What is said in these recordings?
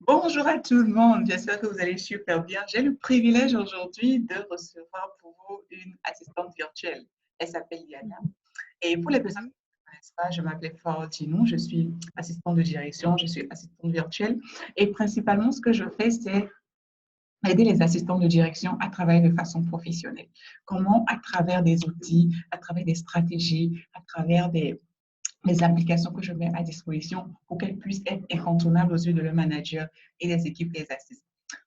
Bonjour à tout le monde, j'espère que vous allez super bien. J'ai le privilège aujourd'hui de recevoir pour vous une assistante virtuelle. Elle s'appelle Liana. Et pour les personnes Mhm. qui ne connaissent pas, je m'appelle Farotinou, je suis assistante de direction, je suis assistante virtuelle. Et principalement, ce que je fais, c'est aider les assistants de direction à travailler de façon professionnelle. Comment, à travers des outils, à travers des stratégies, à travers des applications que je mets à disposition pour qu'elles puissent être incontournables aux yeux de leur manager et des équipes qui les assistent.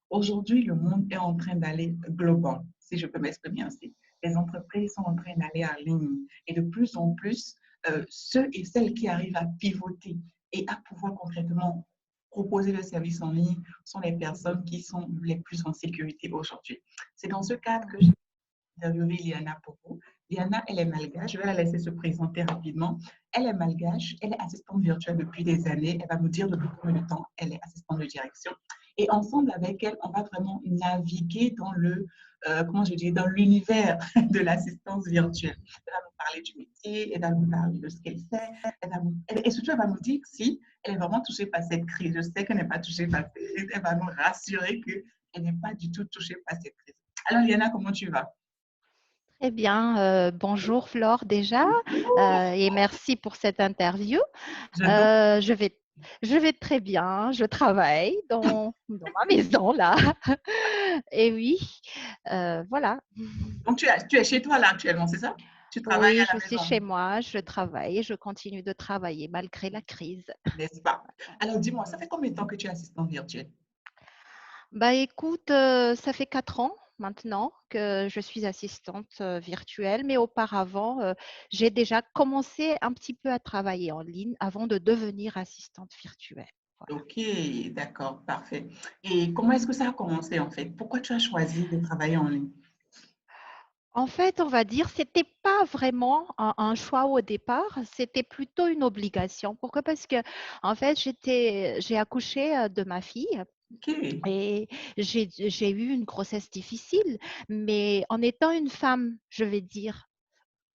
Aujourd'hui, le monde est en train d'aller global, si je peux m'exprimer ainsi. Les entreprises sont en train d'aller en ligne et de plus en plus, ceux et celles qui arrivent à pivoter et à pouvoir concrètement proposer le service en ligne sont les personnes qui sont les plus en sécurité aujourd'hui. C'est dans ce cadre que j'ai interviewé Liana pour vous. Liana, elle est malgache. Je vais la laisser se présenter rapidement. Elle est malgache. Elle est assistante virtuelle depuis des années. Elle va nous dire depuis combien de temps elle est assistante de direction. Et ensemble avec elle, on va vraiment naviguer dans comment je dis, dans l'univers de l'assistance virtuelle. Elle va nous parler du métier, elle va nous parler de ce qu'elle fait, et surtout, elle va nous dire si elle est vraiment touchée par cette crise. Je sais qu'elle n'est pas touchée par cette crise. Elle va nous rassurer qu'elle n'est pas du tout touchée par cette crise. Alors, Liana, comment tu vas? Très bien. Bonjour Flore déjà et merci pour cette interview. Je donc, Euh, je vais, je vais très bien. Je travaille dans ma maison là. Et oui, voilà. donc tu es chez toi là actuellement, c'est ça? Tu travailles Oui, à je la suis maison, chez moi, je travaille et je continue de travailler malgré la crise. n'est-ce pas? Alors dis-moi, ça fait combien de temps que tu es assistante virtuelle? Bah écoute, ça fait 4 ans maintenant que je suis assistante virtuelle, mais auparavant, j'ai déjà commencé un petit peu à travailler en ligne avant de devenir assistante virtuelle. Voilà. Ok, d'accord, parfait. Et comment est-ce que ça a commencé en fait? Pourquoi tu as choisi de travailler en ligne? En fait, on va dire, c'était pas vraiment un choix au départ, c'était plutôt une obligation. Pourquoi? Parce que, en fait, j'ai accouché de ma fille Ok, et j'ai eu une grossesse difficile, mais en étant une femme, je vais dire,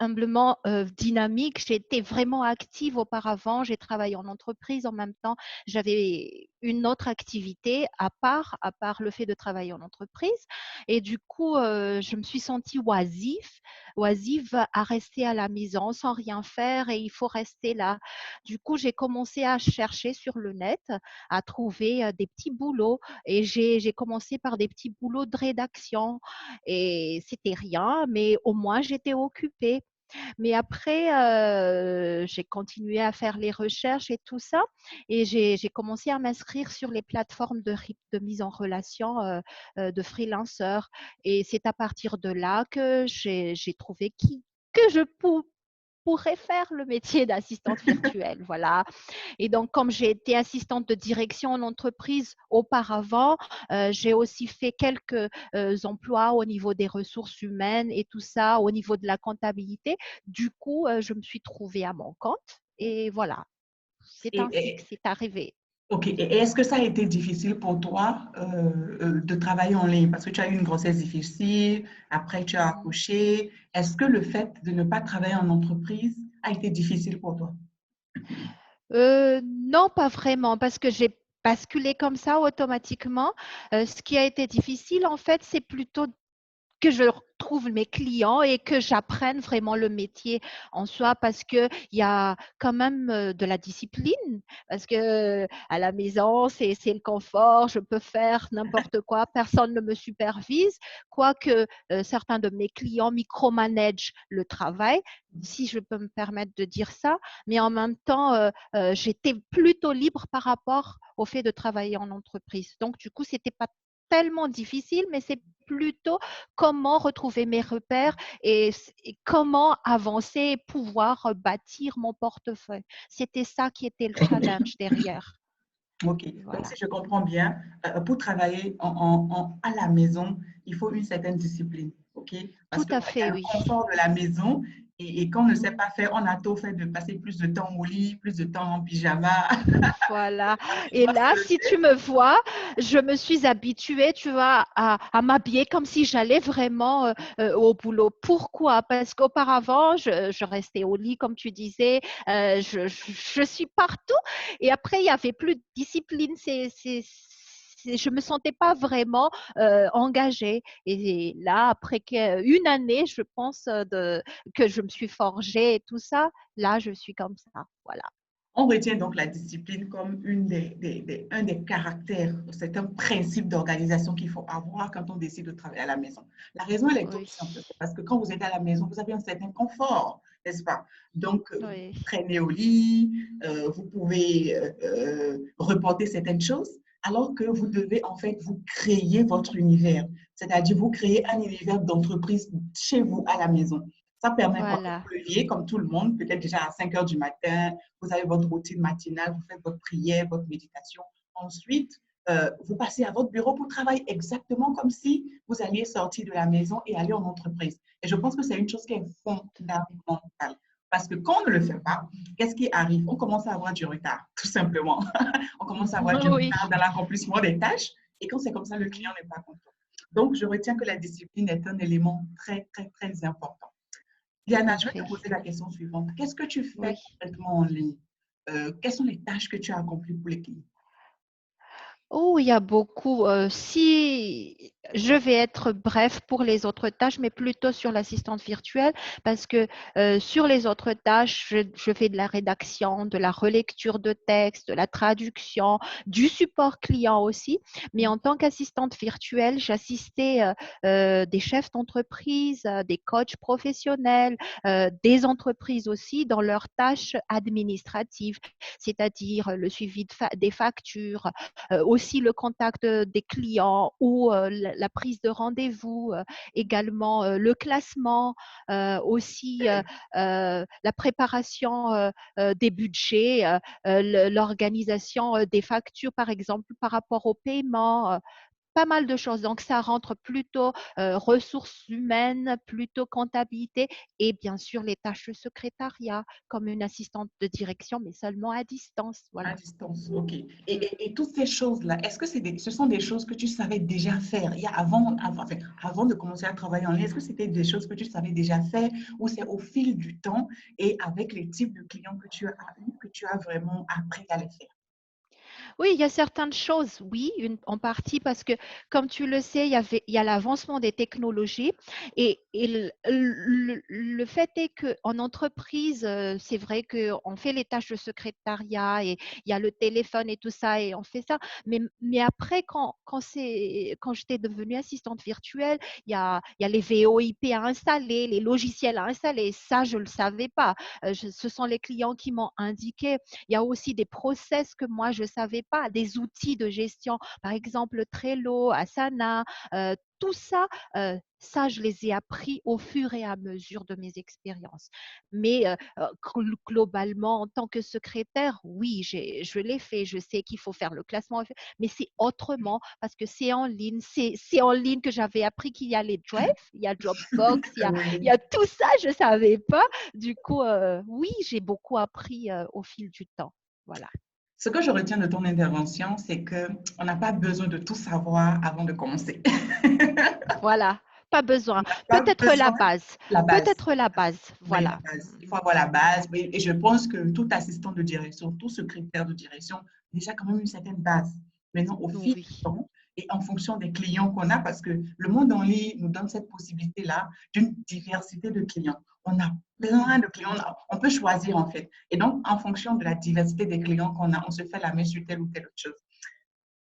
humblement dynamique. J'ai été vraiment active auparavant. J'ai travaillé en entreprise en même temps. J'avais une autre activité à part le fait de travailler en entreprise. Et du coup, je me suis sentie oisive à rester à la maison sans rien faire et il faut rester là. Du coup, j'ai commencé à chercher sur le net, à trouver des petits boulots et j'ai commencé par des petits boulots de rédaction et c'était rien, mais au moins j'étais occupée. Mais après, j'ai continué à faire les recherches et tout ça. Et j'ai commencé à m'inscrire sur les plateformes de mise en relation de freelanceurs. Et c'est à partir de là que j'ai trouvé que je pourrais faire le métier d'assistante virtuelle. Voilà. Et donc, comme j'ai été assistante de direction en entreprise auparavant, j'ai aussi fait quelques emplois au niveau des ressources humaines et tout ça, au niveau de la comptabilité. Du coup, je me suis trouvée à mon compte et voilà, c'est et, ainsi que c'est arrivé. ok. Et est-ce que ça a été difficile pour toi de travailler en ligne? Parce que tu as eu une grossesse difficile, après tu as Mhm. accouché. Est-ce que le fait de ne pas travailler en entreprise a été difficile pour toi? Non, pas vraiment, parce que j'ai basculé comme ça automatiquement. Ce qui a été difficile, en fait, c'est plutôt que je retrouve mes clients et que j'apprenne vraiment le métier en soi parce qu'il y a quand même de la discipline. Parce que à la maison, c'est le confort, je peux faire n'importe quoi, personne ne me supervise. Quoique certains de mes clients micromanagent le travail, si je peux me permettre de dire ça. Mais en même temps, j'étais plutôt libre par rapport au fait de travailler en entreprise. Donc, du coup, c'était pas tellement difficile, mais c'est plutôt comment retrouver mes repères et comment avancer et pouvoir bâtir mon portefeuille. C'était ça qui était le challenge derrière. Ok, donc si Voilà. je comprends bien, pour travailler à la maison, il faut une certaine discipline, ok? Parce Tout qu'il à y a fait, le oui. confort de la maison et quand on ne sait pas faire, on a tôt fait de passer plus de temps au lit, plus de temps en pyjama. Voilà. Tu Et vois ce que là, je veux si tu me vois, je me suis habituée, tu vois, à m'habiller comme si j'allais vraiment au boulot. Pourquoi? Parce qu'auparavant, je restais au lit, comme tu disais, je suis partout. Et après, il n'y avait plus de discipline. je me sentais pas vraiment engagée. Et là, après une année, je pense, que je me suis forgée et tout ça, là, je suis comme ça. Voilà. On retient donc la discipline comme un des caractères, c'est un principe d'organisation qu'il faut avoir quand on décide de travailler à la maison. La raison, elle est toute Oui, simple, c'est parce que quand vous êtes à la maison, vous avez un certain confort, n'est-ce pas? Donc, vous oui, traînez au lit, vous pouvez reporter certaines choses, alors que vous mm, devez en fait vous créer votre univers, c'est-à-dire vous créer un univers d'entreprise chez vous à la maison. Ça permet quoi? voilà, Vous vous leviez comme tout le monde, peut-être déjà à 5 heures du matin, vous avez votre routine matinale, vous faites votre prière, votre méditation. Ensuite, vous passez à votre bureau pour travailler exactement comme si vous alliez sortir de la maison et aller en entreprise. Et je pense que c'est une chose qui est fondamentale. Parce que quand on ne le fait pas, qu'est-ce qui arrive? On commence à avoir du retard, tout simplement. On commence à avoir du oui, retard dans l'accomplissement des tâches. Et quand c'est comme ça, le client n'est pas content. Donc, je retiens que la discipline est un élément très, très, très important. tout Diana, à je vais te fait. poser la question suivante. Qu'est-ce que tu fais Oui. concrètement en ligne? Quelles sont les tâches que tu as accomplies pour les clients? Oh, il y a beaucoup. Si je vais être bref pour les autres tâches, mais plutôt sur l'assistante virtuelle, parce que sur les autres tâches, je fais de la rédaction, de la relecture de texte, de la traduction, du support client aussi. Mais en tant qu'assistante virtuelle, j'assistais des chefs d'entreprise, des coachs professionnels, des entreprises aussi dans leurs tâches administratives, c'est-à-dire le suivi des factures, aussi le contact des clients ou la prise de rendez-vous, également le classement, aussi la préparation des budgets, l'organisation des factures, par exemple, par rapport au paiement. Pas mal de choses. Donc, ça rentre plutôt ressources humaines, plutôt comptabilité et bien sûr les tâches de secrétariat comme une assistante de direction, mais seulement à distance. À Voilà. distance, ok. Mm. Et toutes ces choses-là, est-ce que ce sont des choses que tu savais déjà faire? Il y a enfin, avant de commencer à travailler en ligne, est-ce que c'était des choses que tu savais déjà faire ou c'est au fil du temps et avec les types de clients que tu as eu que tu as vraiment appris à les faire? Oui, il y a certaines choses, oui, en partie parce que, comme tu le sais, il y a l'avancement des technologies et le fait est qu'en entreprise, c'est vrai qu'on fait les tâches de secrétariat et il y a le téléphone et tout ça et on fait ça. Mais après, quand j'étais devenue assistante virtuelle, il y a les VoIP à installer, les logiciels à installer. Ça, je ne le savais pas. Ce sont les clients qui m'ont indiqué. Il y a aussi des process que moi, je ne savais pas, des outils de gestion, par exemple Trello, Asana, tout ça, ça, je les ai appris au fur et à mesure de mes expériences. Mais globalement, en tant que secrétaire, oui, je l'ai fait. Je sais qu'il faut faire le classement, mais c'est autrement parce que c'est en ligne. C'est en ligne que j'avais appris qu'il y a les Drive, il y a Dropbox, il y Oui. a tout ça, je ne savais pas. Du coup, oui, j'ai beaucoup appris au fil du temps. Voilà. Ce que je retiens de ton intervention, c'est que on n'a pas besoin de tout savoir avant de commencer. Voilà. Pas On besoin. n'a pas Peut-être la besoin base. de la base. Peut-être la base. Oui, la Voilà. base. Il faut avoir la base. Et je pense que tout assistant de direction, tout secrétaire de direction, déjà quand même une certaine base. Maintenant, au fil du Oui. temps et en fonction des clients qu'on a, parce que le monde en ligne nous donne cette possibilité-là d'une diversité de clients. On a plein Mhm. de clients, on peut choisir en fait. Et donc, en fonction de la diversité des clients qu'on a, on se fait la main sur telle ou telle autre chose.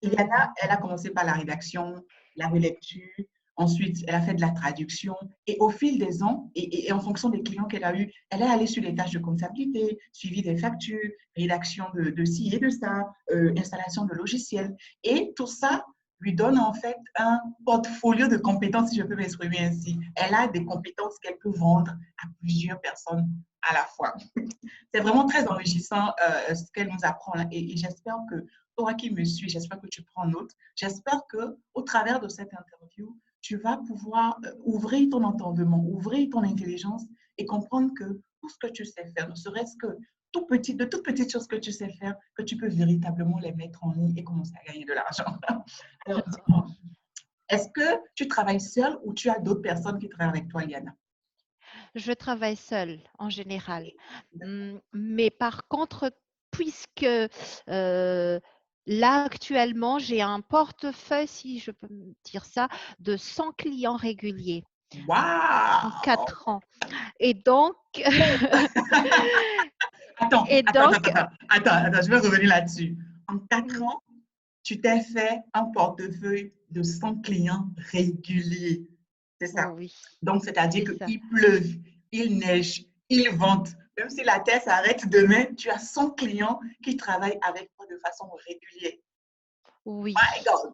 Mhm. Iliana, elle a commencé par la rédaction, la relecture, ensuite elle a fait de la traduction et au fil des ans et en fonction des clients qu'elle a eus, elle est allée sur les tâches de comptabilité, suivi des factures, rédaction de ci et de ça, installation de logiciels et tout ça lui donne en fait un portfolio de compétences, si je peux m'exprimer ainsi. Elle a des compétences qu'elle peut vendre à plusieurs personnes à la fois. C'est vraiment très enrichissant ce qu'elle nous apprend là. Et j'espère que toi qui me suis, j'espère que tu prends note. J'espère que au travers de cette interview, tu vas pouvoir ouvrir ton entendement, ouvrir ton intelligence et comprendre que tout ce que tu sais faire, ne serait-ce que tout petit, de toutes petites choses que tu sais faire, que tu peux véritablement les mettre en ligne et commencer à gagner de l'argent. Alors, dis-moi, est-ce que tu travailles seul ou tu as d'autres personnes qui travaillent avec toi, Liana? Je travaille seule en général. D'accord. Mais par contre, puisque Là, actuellement, j'ai un portefeuille, si je peux me dire ça, de 100 clients réguliers en Waouh! 4 ans. Et donc, Attends, et attends, attends, donc, attends, attends, attends, je vais revenir là-dessus. En quatre mm, ans, tu t'es fait un portefeuille de 100 clients réguliers. C'est ça. oh oui, Donc, c'est-à-dire c'est ça. qu'il pleuve, il neige, il vente. Même si la terre s'arrête demain, tu as 100 clients qui travaillent avec toi de façon régulière. Oui. My God.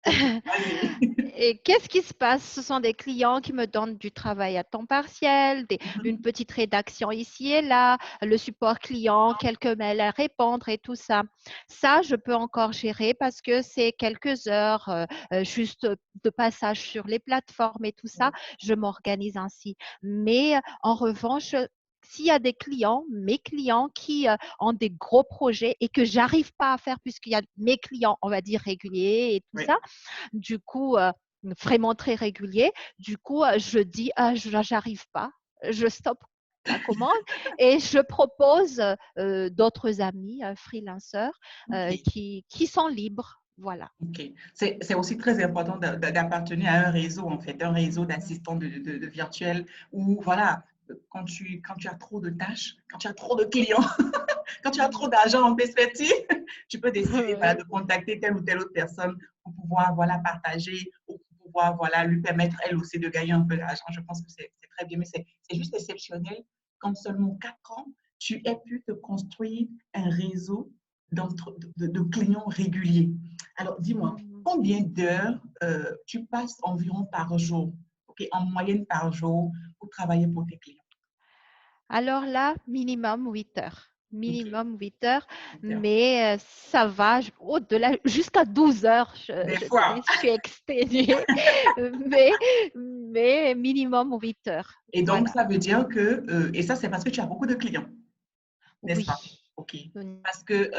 OK, vas-y. Et qu'est-ce qui se passe? Ce sont des clients qui me donnent du travail à temps partiel, une Mhm. petite rédaction ici et là, le support client, quelques mails à répondre et tout ça. Ça, je peux encore gérer parce que c'est quelques heures juste de passage sur les plateformes et tout ça. Je m'organise ainsi. Mais en revanche, s'il y a des clients, mes clients qui ont des gros projets et que j'arrive pas à faire puisqu'il y a mes clients, on va dire réguliers et tout Oui, ça, du coup, vraiment très régulier. Du coup, je dis, ah, j'arrive pas, je stoppe la commande et je propose d'autres amis freelanceurs OK. qui sont libres. Voilà. OK. C'est aussi très important d'appartenir à un réseau, en fait, un réseau Mhm. d'assistants de virtuels où, voilà, quand tu as trop de tâches, quand tu as trop de clients, quand tu as trop Mhm. d'argent en perspective, tu peux décider voilà, de Oui. contacter telle ou telle autre personne pour pouvoir voilà, partager ou pour pouvoir voilà, lui permettre elle aussi de gagner un peu d'argent. Je pense que c'est très bien, mais c'est juste exceptionnel qu'en seulement 4 ans, tu aies pu te construire un réseau de clients réguliers. Alors, dis-moi, Mhm. combien d'heures tu passes environ par jour, ok, en moyenne par jour, pour travailler pour tes clients? Alors là, minimum 8 heures. Ok, Minimum 8 heures, 8 heures. mais ça va au-delà, jusqu'à 12 heures, Des je dirais, fois. si je suis exténuée, mais, mais minimum 8 heures. Et donc, Voilà. ça veut dire que, et ça, c'est parce que tu as beaucoup de clients, n'est-ce pas? Oui. OK. Mm, Parce que,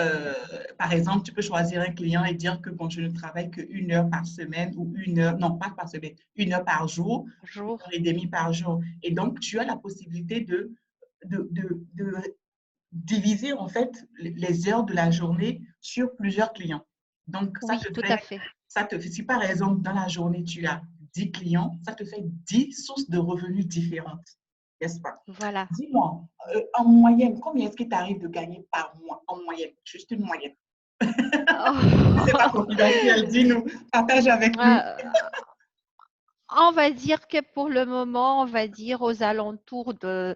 par exemple, tu peux choisir un client et dire que, bon, je ne travaille qu'une heure par semaine ou une heure, non, pas par semaine, une heure par jour, une heure jour. et demie par jour. Et donc, tu as la possibilité de diviser, en fait, les heures de la journée sur plusieurs clients. Donc, Oui, tout à fait. si par exemple, dans la journée, tu as 10 clients, ça te fait 10 sources de revenus différentes, n'est-ce pas? Voilà. Dis-moi, en moyenne, combien est-ce qu'il t'arrive de gagner par mois, en moyenne? Juste une moyenne. Si c'est pas Oh. confidentiel, dis-nous, partage avec nous. On va dire que pour le moment, on va dire aux alentours de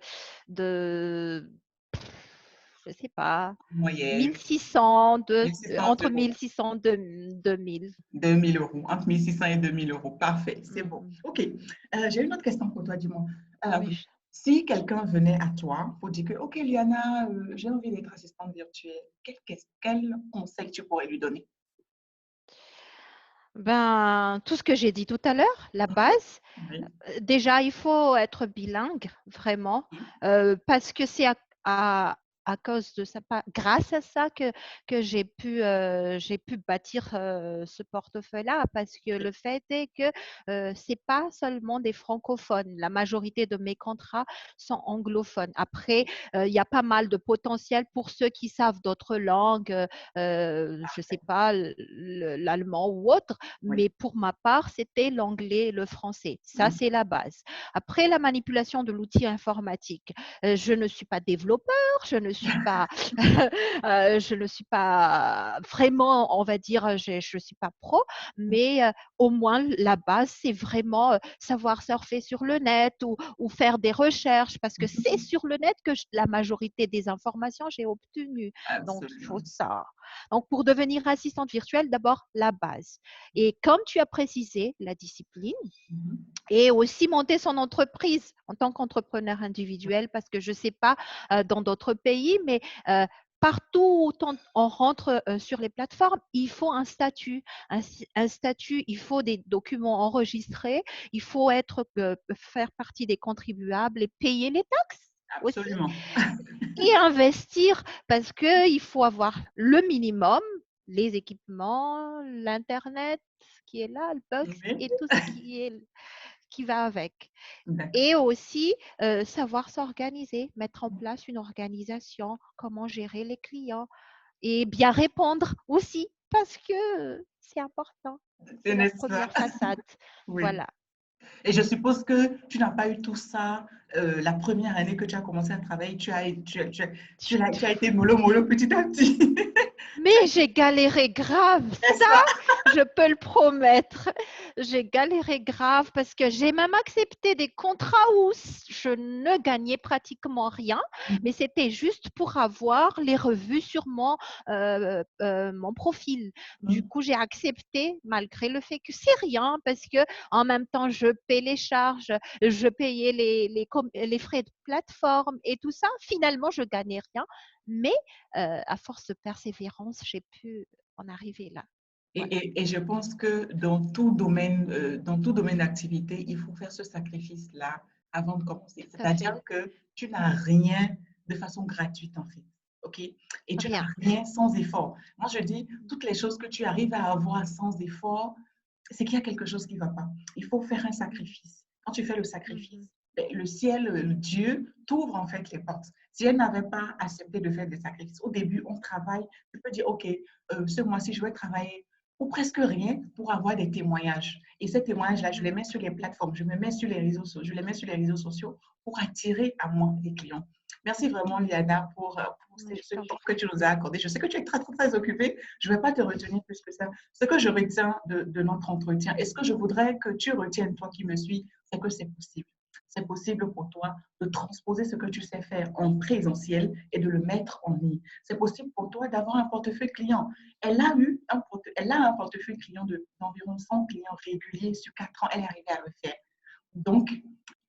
je sais pas, Moyenne, 1600, 1600 entre euros. 1600 et 2000. 2000 euros, entre 1600 et 2000 euros. Parfait, c'est bon. Mhm. OK. J'ai une autre question pour toi, dis-moi. Oui. Si quelqu'un venait à toi pour dire que, OK, Liana, j'ai envie d'être assistante virtuelle, quel conseil tu pourrais lui donner? Ben, tout ce que j'ai dit tout à l'heure, la OK. base. Oui. Déjà, il faut être bilingue, vraiment, OK. parce que c'est à cause de ça, grâce à ça que j'ai pu bâtir ce portefeuille-là, parce que le fait est que c'est pas seulement des francophones. La majorité de mes contrats sont anglophones. Après, il y a pas mal de potentiel pour ceux qui savent d'autres langues, je sais pas, l'allemand ou autre, Oui. mais pour ma part, c'était l'anglais et le français. Ça, Mhm. c'est la base. Après, la manipulation de l'outil informatique. Je ne suis pas développeur, je ne suis pas vraiment, on va dire, je ne suis pas pro, mais au moins la base, c'est vraiment savoir surfer sur le net ou faire des recherches parce que c'est Mhm. sur le net que la majorité des informations j'ai obtenues. Donc, il faut Absolument. ça. Donc, pour devenir assistante virtuelle, d'abord la base. Et comme tu as précisé, la discipline Mhm. et aussi monter son entreprise en tant qu'entrepreneur individuel parce que je ne sais pas dans d'autres pays, mais partout où on rentre sur les plateformes, il faut un statut. Un statut, il faut des documents enregistrés, il faut faire partie des contribuables et payer les taxes aussi Absolument. et investir parce qu'il faut avoir le minimum, les équipements, l'Internet qui est là, le box Oui. et tout ce qui va avec. D'accord. Et aussi, savoir s'organiser, mettre en place une organisation, comment gérer les clients. et bien répondre aussi parce que c'est important. C'est C'est la n'est-ce pas? première façade. Oui. Voilà. Et je suppose que tu n'as pas eu tout ça la première année que tu as commencé à travailler. Tu as été mollo mollo petit à petit. Mais j'ai galéré grave, N'est-ce ça, pas? je peux le promettre. J'ai galéré grave parce que j'ai même accepté des contrats où je ne gagnais pratiquement rien, mais c'était juste pour avoir les revues sur mon profil. Du coup, j'ai accepté malgré le fait que c'est rien parce que en même temps, je paie les charges, je payais les frais de plateforme et tout ça. Finalement, je gagnais rien, mais à force de persévérance, j'ai pu en arriver là. Voilà. Et je pense que dans tout domaine d'activité, il faut faire ce sacrifice-là avant de commencer. Tout à C'est-à-dire fait. que tu n'as rien de façon gratuite, en fait. OK? Et tu n'as Rien. rien sans effort. Moi, je dis, toutes les choses que tu arrives à avoir sans effort, c'est qu'il y a quelque chose qui ne va pas. Il faut faire un sacrifice. Quand tu fais le sacrifice, Mhm. ben, le ciel, le Dieu t'ouvre en fait les portes. Si elle n'avait pas accepté de faire des sacrifices, au début, on travaille, tu peux dire, OK, ce mois-ci, je vais travailler ou presque rien pour avoir des témoignages. Et ces témoignages-là, je les Mhm. mets sur les plateformes, je me mets sur les réseaux sociaux, je les mets sur les réseaux sociaux pour attirer à moi des clients. Merci vraiment, Mhm. Liana, pour Moi, je ce t'en temps que prie. tu nous as accordé. Je sais que tu es très, très, très occupée. Je ne vais pas te retenir plus que ça. Ce que je retiens de notre entretien, et ce que je voudrais que tu retiennes, toi qui me suis, c'est que c'est possible. C'est possible pour toi de transposer ce que tu sais faire en présentiel et de le mettre en ligne. C'est possible pour toi d'avoir un portefeuille client. Elle a un portefeuille client d'environ 100 clients réguliers sur 4 ans. Elle est arrivée à le faire. Donc,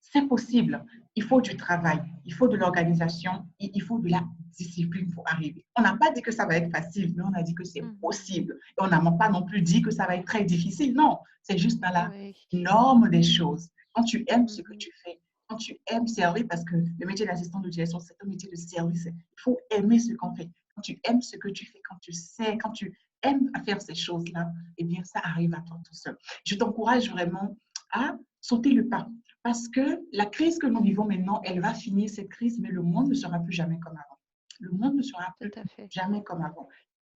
c'est possible. Il faut du travail, il faut de l'organisation, il faut de la discipline pour arriver. On n'a pas dit que ça va être facile, mais on a dit que c'est Mhm. possible. Et on n'a pas non plus dit que ça va être très difficile. Non, c'est juste dans la Oui. norme des choses. Quand tu aimes ce que Mhm. tu fais, quand tu aimes servir, parce que le métier d'assistant de direction, c'est un métier de service. Il faut aimer ce qu'on fait. Quand tu aimes ce que tu fais, quand tu sais, quand tu aimes faire ces choses-là, eh bien, ça arrive à toi tout seul. Je t'encourage vraiment à sauter le pas. Parce que la crise que nous vivons maintenant, elle va finir cette crise, mais le monde ne sera plus jamais comme avant. Le monde ne sera Tout plus à fait. jamais comme avant.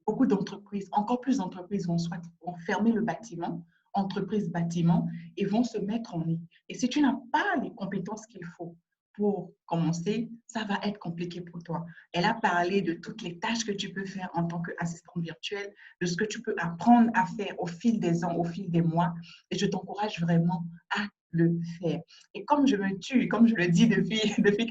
Beaucoup d'entreprises, encore plus d'entreprises vont fermer le bâtiment, entreprises bâtiments, et vont se mettre en ligne. Et si tu n'as pas les compétences qu'il faut pour commencer, ça va être compliqué pour toi. Elle a parlé de toutes les tâches que tu peux faire en tant qu'assistante virtuelle, de ce que tu peux apprendre à faire au fil des ans, au fil des mois. Et je t'encourage vraiment à le faire. Et comme je me tue, comme je le dis depuis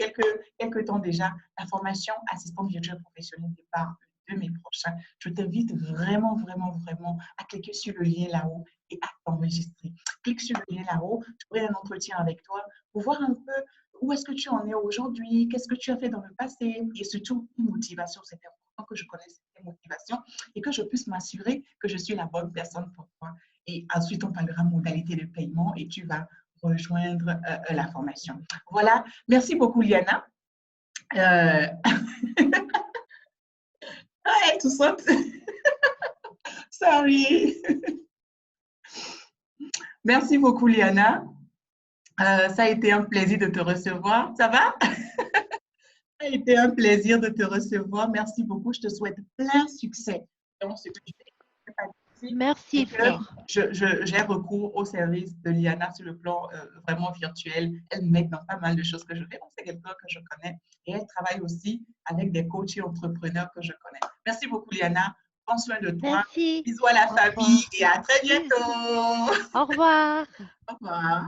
quelques temps déjà, la formation assistante virtuelle professionnelle départ de mai prochain. Je t'invite vraiment, vraiment, vraiment à cliquer sur le lien là-haut et à t'enregistrer. Clique sur le lien là-haut, je ferai un entretien avec toi pour voir un peu où est-ce que tu en es aujourd'hui, qu'est-ce que tu as fait dans le passé et surtout une motivation. C'est important que je connaisse tes motivations et que je puisse m'assurer que je suis la bonne personne pour toi. Et ensuite, on parlera modalité de paiement et tu vas rejoindre la formation. Voilà. Merci beaucoup, Liana. Euh... ah, tout ça. Sorry. Merci beaucoup, Liana. Ça a été un plaisir de te recevoir. Ça va? Ça a été un plaisir de te recevoir. Merci beaucoup. Je te souhaite plein succès dans ce que tu fais. Merci, Et que Flore. j'ai recours au service de Liana sur le plan vraiment virtuel. Elle m'aide dans pas mal de choses que je fais. C'est quelqu'un que je connais et elle travaille aussi avec des coachs et entrepreneurs que je connais. Merci beaucoup, Liana. Prends soin de toi. Merci. Bisous à la Au famille revoir. et à très bientôt. Au revoir. Au revoir.